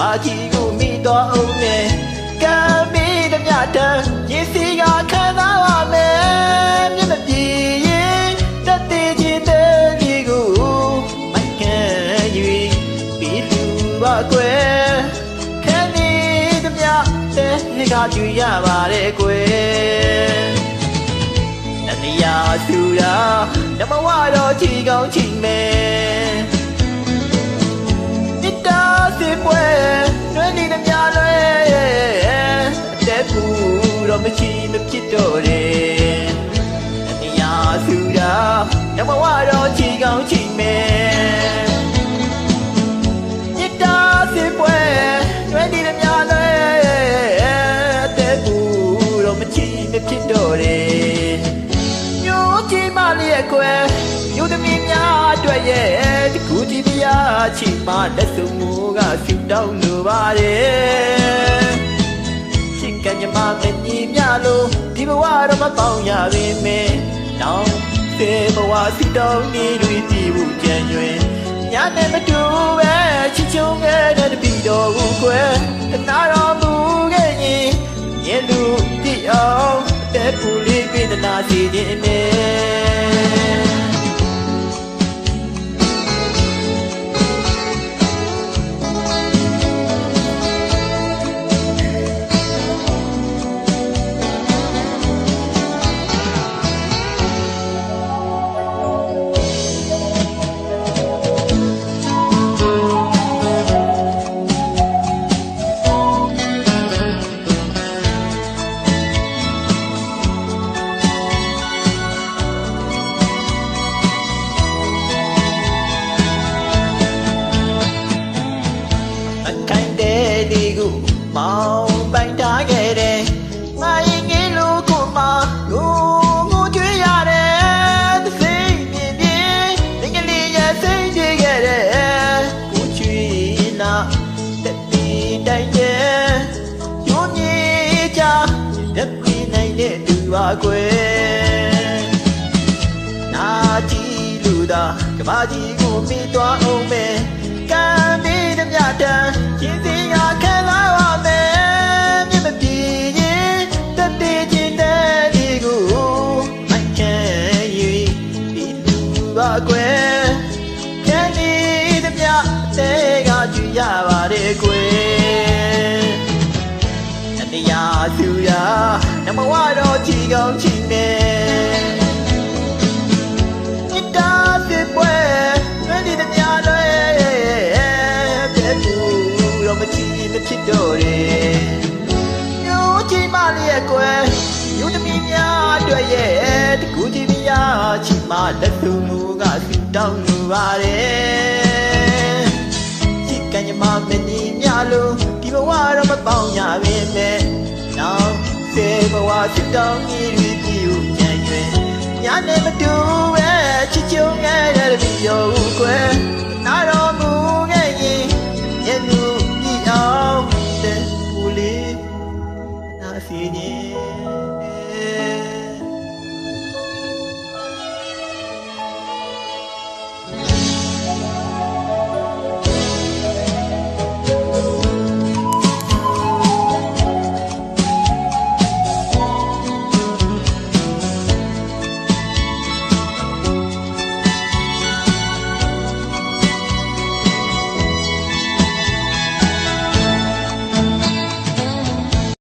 ဘာကြီးကိုမိတော့အောင်နဲ့ကံမီးတဲ့မြတ်တန်းရင်စီကခံစားပါမယ်မျက်မပြေရင်တက်တည်ခြင်းတဲ့ဒီကိုမိုက်ခံ၍ပြီးလူပါကွယ်ခံနေတဲ့မြတ်တဲ့ကကြွရပါတယ်ကွယ်တရားသူရာဓမ္မဝါတော်ချီကောင်းချီမယ်တိတာစစ်ပွဲနှွေးနေတဲ့များလွဲအသက်ပူတော့မချီမဖြစ်တော့တယ်တရားသူရာဓမ္မဝါတော်ချီကောင်းချီမယ်တိတာစစ်ပွဲနှွေးနေတဲ့များလွဲအသက်ပူတော့မချီမဖြစ်တော့တယ်ကြီးမလေးရဲ့ကွယ်မြို့သမီးများအတွက်ရဲ့တကူကြီးပြားချီမလက်စုံမူကဆူတောင်းလိုပါတယ်ချစ်ကညမမကြီးများလို့ဒီဘဝတော့မပေါင်းရပါမယ်တောင်းသေးဘဝဆူတောင်းနေတွေဒီဘူးကြံ့ရွယ်ညနေမတူပဲချစ်ချုံခဲ့တဲ့တပီတော်ကိုကွယ်တနာတော်မူခဲ့ရင်ရဲ့လူပြအောင်တဲ့ပူလေးပြေတနာစီခြင်းနဲ့မောင်ပိုင်ထားခဲ့တယ်ငါရင်ငယ်လို့ကိုမလူငိုကြွေးရတယ်သစိမ့်ပြင်းပြင်းငယ်ကလေးရစိမ့်ကြည့်ခဲ့တယ်ကိုချွေးနာတက်တီတိုင်းတဲ့ရုံးကြီးချတက်ပြီးနိုင်တဲ့သူပါကွယ်နာကြည့်လို့သာကဘာကြီးကိုမိသွားအောင်မယ်ကံပြီးတဲ့မြတ်တန်းရင်စီရခံလာပါမယ်မြတ်မပြေရင်တက်တည်ခြင်းတဲ့ဒီကိုမိုက်ခံ၍ဒီလူပါကွယ်ခံနေတဲ့မြတ်တဲ့ကကြွရပါတယ်ကွယ်တရားသူရာနမဝတော်ချီကောင်းချီမယ်တိတာစစ်ပွဲနှွေးနေတဲ့များလွဲမချီမဖြစ်တော့တယ်မြို့ကြီးမလေးရဲ့ကွယ်မြို့သမီးများအတွက်ရဲ့တကူကြီးပြားချီမလက်စုံမူကဆူတောင်းလိုပါတယ်ချစ်ကညမမနီများလို့ဒီဘဝတော့မပေါင်းရပါနဲ့နောက်စေဘဝဆူတောင်းကြီးတွေပြူကြံ့ရွယ်ညာနေမတူပဲ